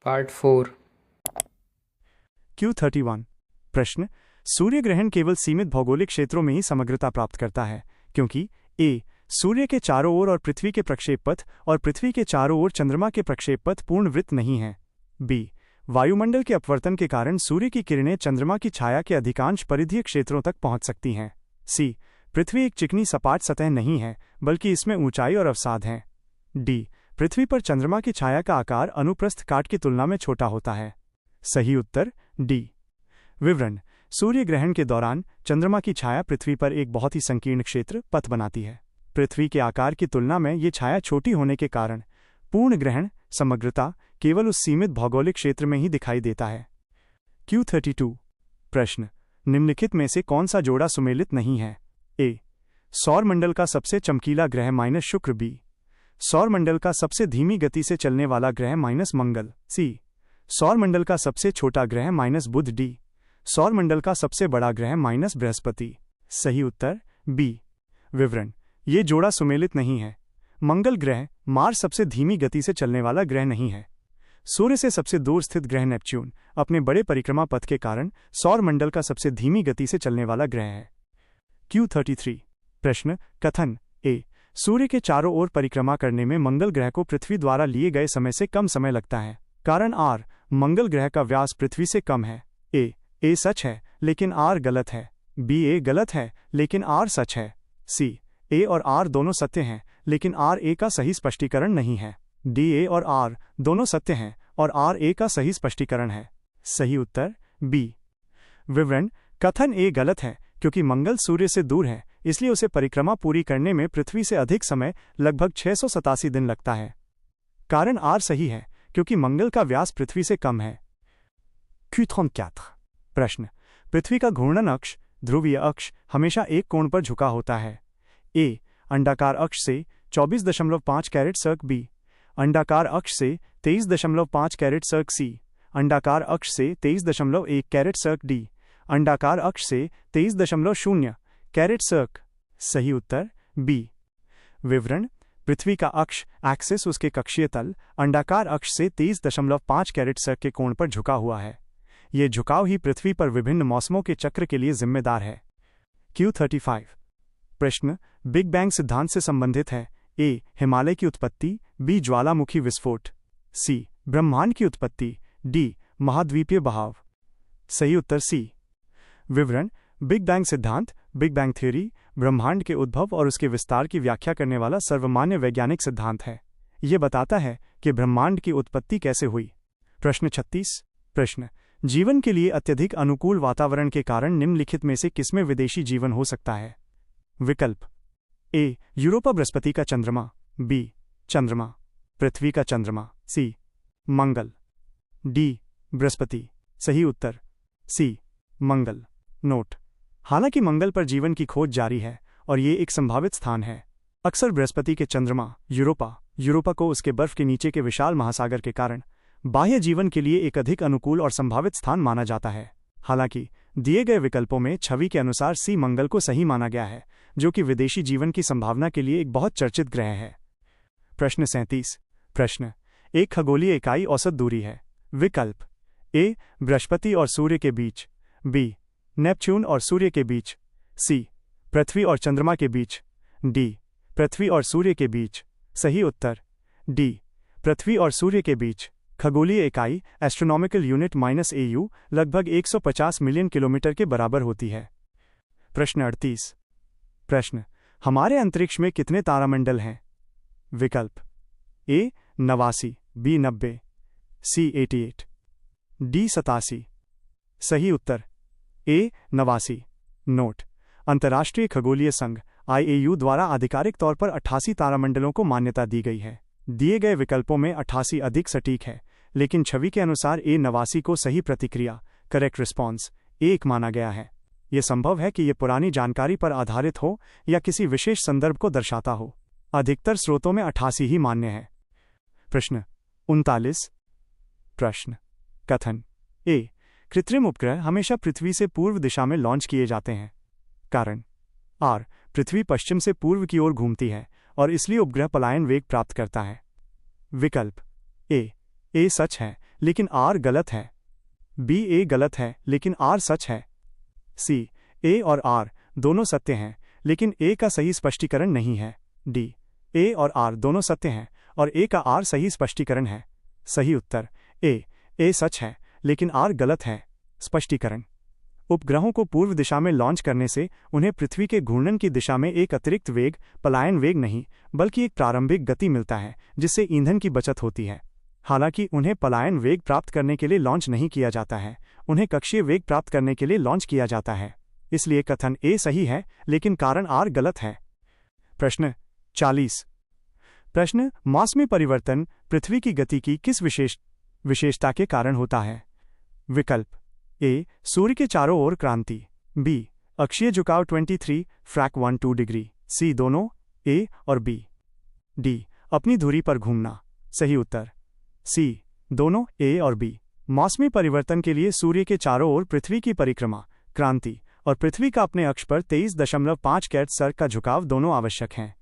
Part 4। Q31 प्रश्न। सूर्य ग्रहण केवल सीमित भौगोलिक क्षेत्रों में ही समग्रता प्राप्त करता है क्योंकि a सूर्य के चारों ओर और पृथ्वी के प्रक्षेप पथ और पृथ्वी के चारों ओर चंद्रमा के प्रक्षेप पथ पूर्ण वृत्त नहीं है। b वायुमंडल के अपवर्तन के कारण सूर्य की किरणें चंद्रमा की छाया के अधिकांश परिधीय क्षेत्रों तक पहुंच सकती हैं। c पृथ्वी एक चिकनी सपाट सतह नहीं है बल्कि इसमें ऊंचाई और अवसाद हैं। d पृथ्वी पर चंद्रमा की छाया का आकार अनुप्रस्थ काट की तुलना में छोटा होता है। सही उत्तर डी। विवरण। सूर्य ग्रहण के दौरान चंद्रमा की छाया पृथ्वी पर एक बहुत ही संकीर्ण क्षेत्र पथ बनाती है। पृथ्वी के आकार की तुलना में ये छाया छोटी होने के कारण पूर्ण ग्रहण समग्रता केवल उस सीमित भौगोलिक क्षेत्र में ही दिखाई देता है। Q32 प्रश्न। निम्नलिखित में से कौन सा जोड़ा सुमेलित नहीं है? a सौर मंडल का सबसे चमकीला ग्रह माइनस शुक्र। b सौर मंडल का सबसे धीमी गति से चलने वाला ग्रह माइनस मंगल। c सौर मंडल का सबसे छोटा ग्रह माइनस बुध। d सौर मंडल का सबसे बड़ा ग्रह माइनस बृहस्पति। सही उत्तर b। विवरण। ये जोड़ा सुमेलित नहीं है। मंगल ग्रह मार्स सबसे धीमी गति से चलने वाला ग्रह नहीं है। सूर्य से सबसे दूर स्थित ग्रह नेपच्यून अपने बड़े परिक्रमा पथ के कारण सौर मंडल का सबसे धीमी गति से चलने वाला ग्रह है। Q33 प्रश्न। कथन। a सूर्य के चारों ओर परिक्रमा करने में मंगल ग्रह को पृथ्वी द्वारा लिए गए समय से कम समय लगता है। कारण r मंगल ग्रह का व्यास पृथ्वी से कम है। a सच है लेकिन r गलत है। b a गलत है लेकिन r सच है। c a और r दोनों सत्य हैं लेकिन r a का सही स्पष्टीकरण नहीं है। d a और r दोनों सत्य हैं और r a का सही स्पष्टीकरण है। सही उत्तर b। विवरण। कथन a गलत है क्योंकि मंगल सूर्य से दूर है इसलिए उसे परिक्रमा पूरी करने में पृथ्वी से अधिक समय लगभग 687 दिन लगता है। कारण r सही है क्योंकि मंगल का व्यास पृथ्वी से कम है। Q34 प्रश्न। पृथ्वी का घूर्णन अक्ष ध्रुवीय अक्ष हमेशा एक कोण पर झुका होता है। a अंडाकार अक्ष से 24.5 कैरेट सर्क। b अंडाकार अक्ष से 23.5 कैरेट सर्क। c अंडाकार अक्ष से 23.1 कैरेट सर्क। d अंडाकार अक्ष से 23.0 कैरेट सर्क। सही उत्तर b। विवरण। पृथ्वी का अक्ष एक्सिस उसके कक्षीय तल अंडाकार अक्ष से 23.5 कैरेट सर्क के कोण पर झुका हुआ है। यह झुकाव ही पृथ्वी पर विभिन्न मौसमों के चक्र के लिए जिम्मेदार है। Q35 प्रश्न। बिग बैंग सिद्धांत से संबंधित है। a हिमालय की उत्पत्ति। b ज्वालामुखी विस्फोट। c ब्रह्मांड की उत्पत्ति। d महाद्वीपीय बहाव। सही उत्तर c। विवरण। बिग बैंग सिद्धांत बिग बैंग थ्योरी ब्रह्मांड के उद्भव और उसके विस्तार की व्याख्या करने वाला सर्वमान्य वैज्ञानिक सिद्धांत है। यह बताता है कि ब्रह्मांड की उत्पत्ति कैसे हुई। प्रश्न 36 प्रश्न। जीवन के लिए अत्यधिक अनुकूल वातावरण के कारण निम्नलिखित में से किसमें विदेशी जीवन हो सकता है? विकल्प। a यूरोपा बृहस्पति का चंद्रमा। b चंद्रमा पृथ्वी का चंद्रमा। c मंगल। d बृहस्पति। सही उत्तर c मंगल। नोट। हालांकि मंगल पर जीवन की खोज जारी है और ये एक संभावित स्थान है। अक्सर बृहस्पति के चंद्रमा यूरोपा को उसके बर्फ के नीचे के विशाल महासागर के कारण बाह्य जीवन के लिए एक अधिक अनुकूल और संभावित स्थान माना जाता है। हालांकि दिए गए विकल्पों में छवि के अनुसार सी मंगल को सही माना गया है जो कि विदेशी जीवन की संभावना के लिए एक बहुत चर्चित ग्रह है। प्रश्न 37 प्रश्न। एक खगोलीय इकाई औसत दूरी है। विकल्प। a बृहस्पति और सूर्य के बीच। b नेपच्यून और सूर्य के बीच। c पृथ्वी और चंद्रमा के बीच। d पृथ्वी और सूर्य के बीच। सही उत्तर d पृथ्वी और सूर्य के बीच। खगोलीय इकाई एस्ट्रोनॉमिकल यूनिट -AU लगभग 150 मिलियन किलोमीटर के बराबर होती है। प्रश्न 38 प्रश्न। हमारे अंतरिक्ष में कितने तारामंडल हैं? विकल्प। a 89 b 90 c 88 d 87। सही उत्तर a 89। नोट। अंतर्राष्ट्रीय खगोलीय संघ IAU द्वारा आधिकारिक तौर पर 88 तारामंडलों को मान्यता दी गई है। दिए गए विकल्पों में 88 अधिक सटीक है लेकिन छवि के अनुसार a 89 को सही प्रतिक्रिया करेक्ट रिस्पॉन्स 1 माना गया है। यह संभव है कि यह पुरानी जानकारी पर आधारित हो या किसी विशेष संदर्भ को दर्शाता हो। अधिकतर स्रोतों में 88 ही मान्य है। प्रश्न 39 प्रश्न। कथन। a कृत्रिम उपग्रह हमेशा पृथ्वी से पूर्व दिशा में लॉन्च किए जाते हैं। कारण r पृथ्वी पश्चिम से पूर्व की ओर घूमती है और इसलिए उपग्रह पलायन वेग प्राप्त करता है। विकल्प। a सच है लेकिन आर गलत है। बी ए गलत है लेकिन आर सच है। सी ए और आर दोनों सत्य हैं लेकिन ए का सही स्पष्टीकरण नहीं है। डी ए और आर दोनों सत्य हैं और ए का आर सही स्पष्टीकरण है। सही उत्तर ए सच है लेकिन आर गलत है। स्पष्टीकरण: उपग्रहों को पूर्व दिशा में लॉन्च करने से उन्हें पृथ्वी के घूर्णन की दिशा में एक अतिरिक्त वेग, पलायन वेग नहीं, बल्कि एक प्रारंभिक गति मिलता है जिससे ईंधन की बचत होती है। हालांकि उन्हें पलायन वेग प्राप्त करने के लिए लॉन्च नहीं किया जाता है, उन्हें कक्षीय वेग प्राप्त करने के लिए लॉन्च किया जाता है। इसलिए कथन ए सही है लेकिन कारण आर गलत है। प्रश्न 40। प्रश्न: मौसमी परिवर्तन पृथ्वी की गति की किस विशेषता के कारण होता है? विकल्प: ए सूर्य के चारों ओर क्रांति, बी अक्षीय झुकाव 23.12 डिग्री, सी दोनों ए और बी, डी अपनी धुरी पर घूमना। सही उत्तर सी दोनों ए और बी। मौसमी परिवर्तन के लिए सूर्य के चारों ओर पृथ्वी की परिक्रमा, क्रांति और पृथ्वी का अपने अक्ष पर 23.5 सर्क का झुकाव दोनों आवश्यक हैं।